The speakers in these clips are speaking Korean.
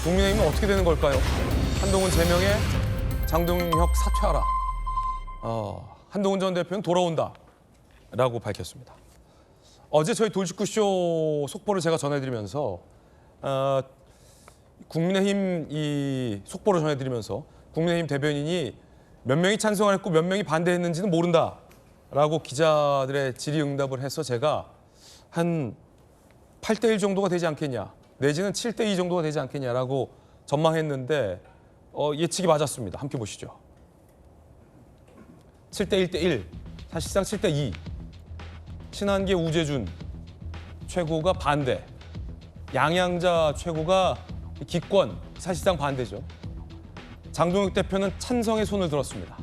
국민의힘은 어떻게 되는 걸까요? 한동훈 제명에 장동혁 사퇴하라. 한동훈 전 대표는 돌아온다라고 밝혔습니다. 어제 저희 돌직구쇼 속보를 제가 전해드리면서 국민의힘 이 속보를 전해드리면서 국민의힘 대변인이 몇 명이 찬성했고 몇 명이 반대했는지는 모른다라고 기자들의 질의응답을 해서 제가 한 8대1 정도가 되지 않겠냐 내지는 7대2 정도가 되지 않겠냐라고 전망했는데 예측이 맞았습니다. 함께 보시죠. 7대1대1 사실상 7대2 친한계 우재준 최고가 반대 양양자 최고가 기권 사실상 반대죠. 장동혁 대표는 찬성의 손을 들었습니다.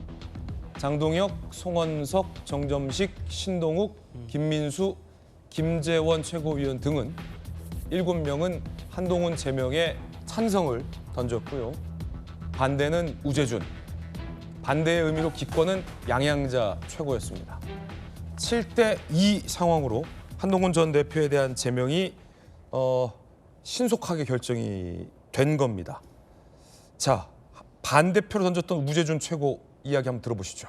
장동혁, 송원석, 정점식, 신동욱, 김민수, 김재원 최고위원 등은 7명은 한동훈 제명에 찬성을 던졌고요. 반대는 우재준, 반대의 의미로 기권은 양양자 최고였습니다. 7대2 상황으로 한동훈 전 대표에 대한 제명이 신속하게 결정이 된 겁니다. 자, 반대표로 던졌던 우재준 최고 이야기 한번 들어보시죠.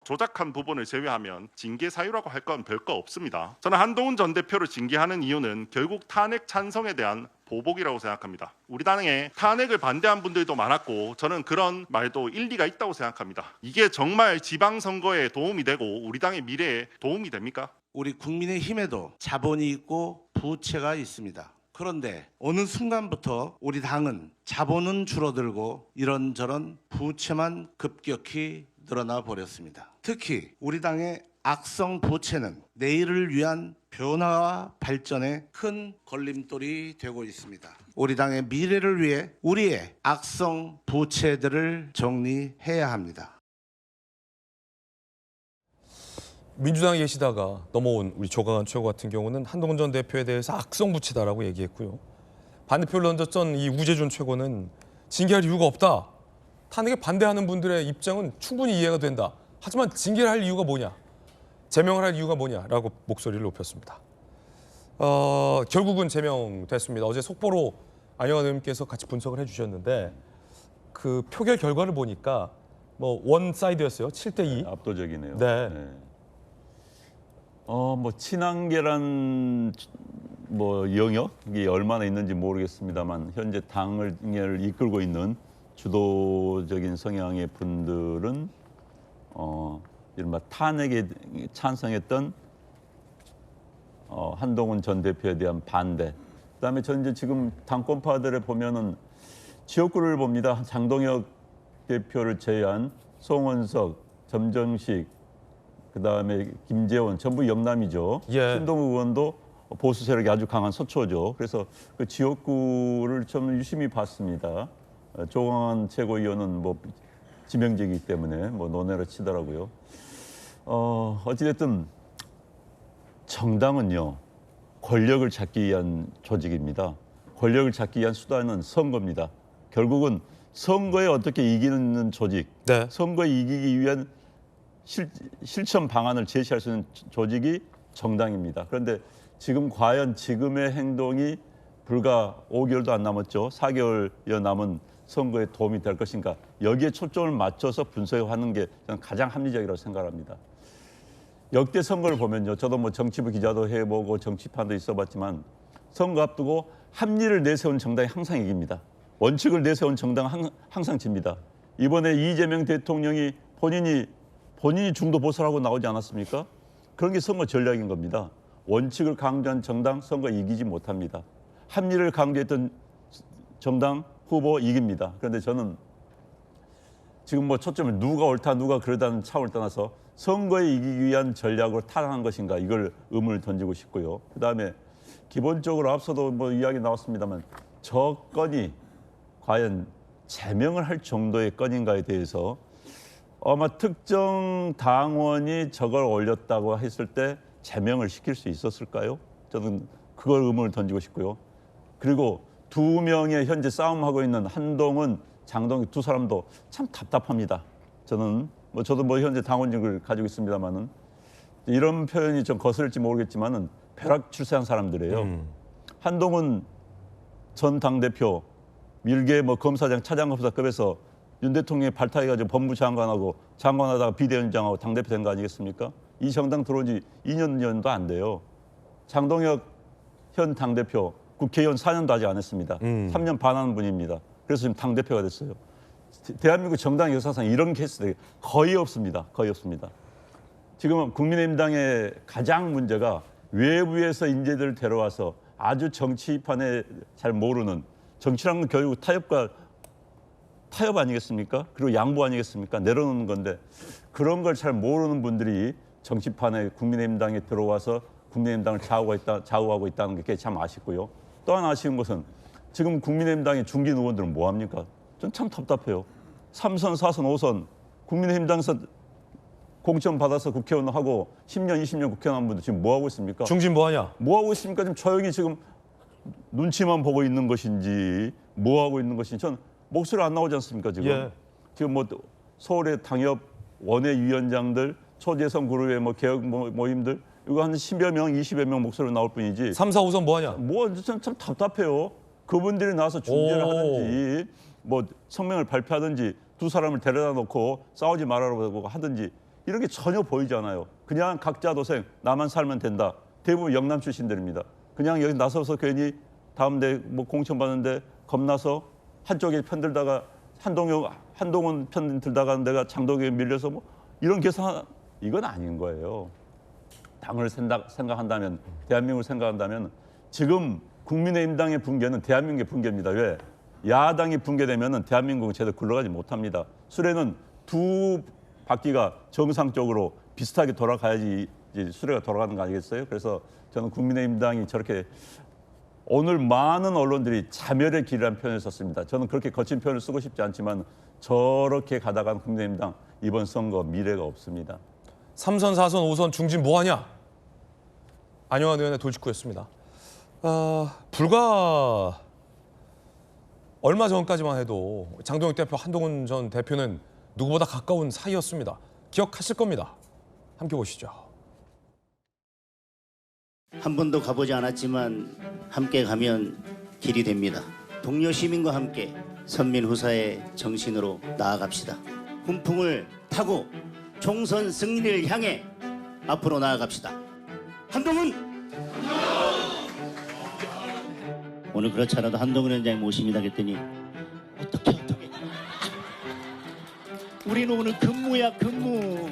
조작한 부분을 제외하면 징계 사유라고 할 건 별거 없습니다. 저는 한동훈 전 대표를 징계하는 이유는 결국 탄핵 찬성에 대한 보복이라고 생각합니다. 우리 당에 탄핵을 반대한 분들도 많았고 저는 그런 말도 일리가 있다고 생각합니다. 이게 정말 지방선거에 도움이 되고 우리 당의 미래에 도움이 됩니까? 우리 국민의힘에도 자본이 있고 부채가 있습니다. 그런데 어느 순간부터 우리 당은 자본은 줄어들고 이런저런 부채만 급격히 늘어나 버렸습니다. 특히 우리 당의 악성 부채는 내일을 위한 변화와 발전에 큰 걸림돌이 되고 있습니다. 우리 당의 미래를 위해 우리의 악성 부채들을 정리해야 합니다. 민주당에 계시다가 넘어온 우리 조강한 최고 같은 경우는 한동훈 전 대표에 대해서 악성 부치다라고 얘기했고요. 반대표를 던졌던 이 우재준 최고는 징계할 이유가 없다. 탄핵에 반대하는 분들의 입장은 충분히 이해가 된다. 하지만 징계를 할 이유가 뭐냐? 제명을 할 이유가 뭐냐라고 목소리를 높였습니다. 결국은 제명됐습니다. 어제 속보로 안영환 의원님께서 같이 분석을 해주셨는데 그 표결 결과를 보니까 뭐 원사이드였어요. 7대2. 압도적이네요. 네. 뭐 친한계란 뭐 영역이 얼마나 있는지 모르겠습니다만 현재 당을 이끌고 있는 주도적인 성향의 분들은 이른바 탄핵에 찬성했던 한동훈 전 대표에 대한 반대. 그다음에 전 이제 지금 당권파들에 보면은 지역구를 봅니다. 장동혁 대표를 제외한 송원석, 점정식, 그다음에 김재원 전부 영남이죠. 예. 신동욱 의원도 보수 세력이 아주 강한 서초죠. 그래서 그 지역구를 좀 유심히 봤습니다. 조강한 최고위원은 뭐 지명직이기 때문에 뭐 논외로 치더라고요. 어찌됐든 정당은요 권력을 잡기 위한 조직입니다. 권력을 잡기 위한 수단은 선거입니다. 결국은 선거에 어떻게 이기는 조직, 네. 선거에 이기기 위한 실천 방안을 제시할 수 있는 조직이 정당입니다. 그런데 지금 과연 지금의 행동이 불과 5개월도 안 남았죠. 4개월여 남은 선거에 도움이 될 것인가. 여기에 초점을 맞춰서 분석하는 게 저는 가장 합리적이라고 생각합니다. 역대 선거를 보면요. 저도 뭐 정치부 기자도 해보고 정치판도 있어봤지만 선거 앞두고 합리를 내세운 정당이 항상 이깁니다. 원칙을 내세운 정당은 항상 집니다. 이번에 이재명 대통령이 본인이 중도 보수라고 나오지 않았습니까? 그런 게 선거 전략인 겁니다. 원칙을 강조한 정당 선거 이기지 못합니다. 합리를 강조했던 정당 후보 이깁니다. 그런데 저는 지금 뭐 초점을 누가 옳다 누가 그러다는 차원을 떠나서 선거에 이기기 위한 전략으로 타당한 것인가 이걸 의문을 던지고 싶고요. 그다음에 기본적으로 앞서도 뭐 이야기 나왔습니다만 저 건이 과연 제명을 할 정도의 건인가에 대해서 아마 특정 당원이 저걸 올렸다고 했을 때 제명을 시킬 수 있었을까요? 저는 그걸 의문을 던지고 싶고요. 그리고 두 명의 현재 싸움하고 있는 한동훈, 장동혁 두 사람도 참 답답합니다. 저는 저도 현재 당원직을 가지고 있습니다만은 이런 표현이 좀 거슬릴지 모르겠지만은 벼락 출세한 사람들이에요. 한동훈 전 당대표 밀개 뭐 검사장 차장검사급에서 윤 대통령이 발탁해가지고 법무장관하고 장관하다가 비대위원장하고 당대표 된 거 아니겠습니까? 이 정당 들어온 지 2년도 안 돼요. 장동혁 현 당대표 국회의원 4년도 아직 안 했습니다. 3년 반 하는 분입니다. 그래서 지금 당대표가 됐어요. 대한민국 정당 역사상 이런 케이스들이 거의 없습니다. 거의 없습니다. 지금 국민의힘당의 가장 문제가 외부에서 인재들을 데려와서 아주 정치판에 잘 모르는, 정치라는 건 결국 타협 아니겠습니까? 그리고 양보 아니겠습니까? 내려놓는 건데 그런 걸 잘 모르는 분들이 정치판에 국민의힘당에 들어와서 국민의힘당을 좌우하고 있다는 게 참 아쉽고요. 또 하나 아쉬운 것은 지금 국민의힘당의 중진 의원들은 뭐 합니까? 전 참 답답해요. 3선, 4선, 5선 국민의힘당에서 공천 받아서 국회의원 하고 10년, 20년 국회의원 한 분들 지금 뭐 하고 있습니까? 중진 뭐 하냐? 뭐 하고 있습니까? 지금 조용히 지금 눈치만 보고 있는 것인지 뭐 하고 있는 것인지 전 목소리 안 나오지 않습니까 지금? 예. 지금 뭐 서울의 당협 원외위원장들, 초재선 그룹의 뭐 개혁 모임들 이거 한 10여 명, 20여 명 목소리 나올 뿐이지. 3, 4, 5선 뭐 하냐? 뭐 참 답답해요. 그분들이 나와서 중재를 오. 하든지 뭐 성명을 발표하든지 두 사람을 데려다 놓고 싸우지 말라고 하든지 이런 게 전혀 보이지 않아요. 그냥 각자 도생, 나만 살면 된다. 대부분 영남 출신들입니다. 그냥 여기 나서서 괜히 다음 대 뭐 공천 받는데 겁나서 한쪽에 편들다가 한동훈 편 들다가 내가 장동혁에 밀려서 뭐 이런 계산 이건 아닌 거예요. 당을 생각한다면, 대한민국을 생각한다면 지금 국민의힘당의 붕괴는 대한민국의 붕괴입니다. 왜? 야당이 붕괴되면 대한민국은 제대로 굴러가지 못합니다. 수레는 두 바퀴가 정상적으로 비슷하게 돌아가야지 이제 수레가 돌아가는 거 아니겠어요? 그래서 저는 국민의힘당이 저렇게 오늘 많은 언론들이 자멸의 길이라는 표현을 썼습니다. 저는 그렇게 거친 표현을 쓰고 싶지 않지만 저렇게 가다간 국민의힘당 이번 선거 미래가 없습니다. 3선, 4선, 5선 중진 뭐 하냐? 안영환 의원의 돌직구였습니다. 불과 얼마 전까지만 해도 장동혁 대표, 한동훈 전 대표는 누구보다 가까운 사이였습니다. 기억하실 겁니다. 함께 보시죠. 한 번도 가보지 않았지만 함께 가면 길이 됩니다. 동료 시민과 함께 선민후사의 정신으로 나아갑시다. 훈풍을 타고 총선 승리를 향해 앞으로 나아갑시다. 한동훈! 오늘 그렇지 않아도 한동훈 위원장이 모십니다 그랬더니 어떻게 우리는 오늘 근무야 근무.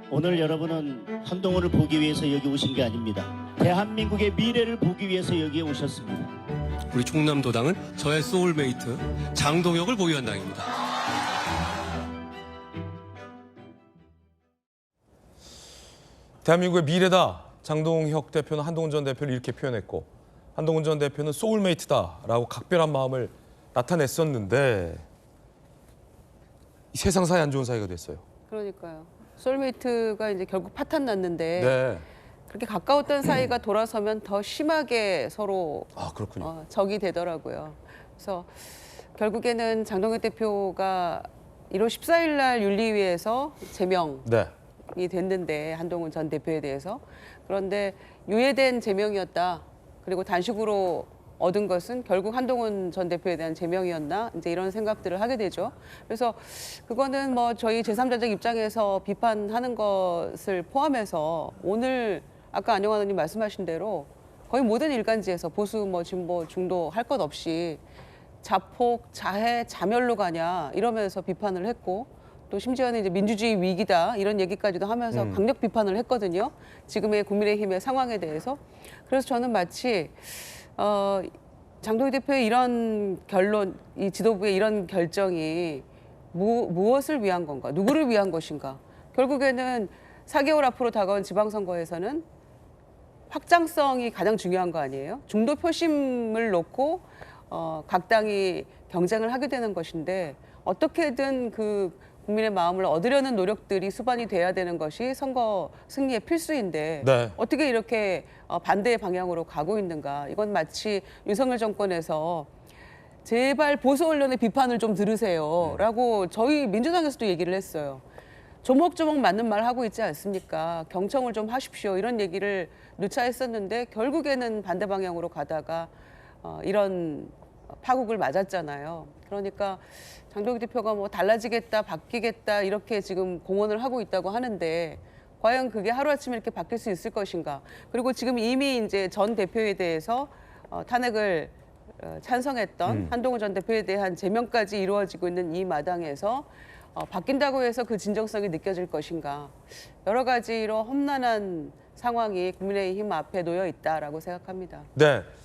오늘 여러분은 한동훈을 보기 위해서 여기 오신 게 아닙니다. 대한민국의 미래를 보기 위해서 여기에 오셨습니다. 우리 충남도당은 저의 소울메이트 장동혁을 보유한 당입니다. 대한민국의 미래다. 장동혁 대표는 한동훈 전 대표를 이렇게 표현했고 한동훈 전 대표는 소울메이트다라고 각별한 마음을 나타냈었는데 이 세상 사이 안 좋은 사이가 됐어요. 그러니까요. 소울메이트가 이제 결국 파탄 났는데 네. 그렇게 가까웠던 사이가 돌아서면 더 심하게 서로 아 그렇군요. 적이 되더라고요. 그래서 결국에는 장동혁 대표가 1월 14일 날 윤리위에서 제명이 네. 됐는데 한동훈 전 대표에 대해서 그런데 유예된 제명이었다. 그리고 단식으로 얻은 것은 결국 한동훈 전 대표에 대한 제명이었나 이제 이런 생각들을 하게 되죠. 그래서 그거는 뭐 저희 제3자적 입장에서 비판하는 것을 포함해서 오늘 아까 안영환 의원님 말씀하신 대로 거의 모든 일간지에서 보수 뭐 진보 중도 할 것 없이 자폭 자해 자멸로 가냐 이러면서 비판을 했고 또 심지어는 이제 민주주의 위기다 이런 얘기까지도 하면서 강력 비판을 했거든요. 지금의 국민의힘의 상황에 대해서. 그래서 저는 마치 장동혁 대표의 이런 결론, 이 지도부의 이런 결정이 무엇을 위한 건가, 누구를 위한 것인가. 결국에는 4개월 앞으로 다가온 지방선거에서는 확장성이 가장 중요한 거 아니에요? 중도 표심을 놓고 각 당이 경쟁을 하게 되는 것인데 어떻게든 그 국민의 마음을 얻으려는 노력들이 수반이 돼야 되는 것이 선거 승리의 필수인데 네. 어떻게 이렇게 반대의 방향으로 가고 있는가. 이건 마치 윤석열 정권에서 제발 보수 언론의 비판을 좀 들으세요 라고 저희 민주당에서도 얘기를 했어요. 조목조목 맞는 말 하고 있지 않습니까? 경청을 좀 하십시오. 이런 얘기를 누차했었는데 결국에는 반대 방향으로 가다가 이런 파국을 맞았잖아요. 그러니까 장동혁 대표가 뭐 달라지겠다, 바뀌겠다 이렇게 지금 공언을 하고 있다고 하는데 과연 그게 하루아침에 이렇게 바뀔 수 있을 것인가? 그리고 지금 이미 이제 전 대표에 대해서 탄핵을 찬성했던 한동훈 전 대표에 대한 제명까지 이루어지고 있는 이 마당에서 바뀐다고 해서 그 진정성이 느껴질 것인가? 여러 가지로 험난한 상황이 국민의힘 앞에 놓여 있다라고 생각합니다. 네.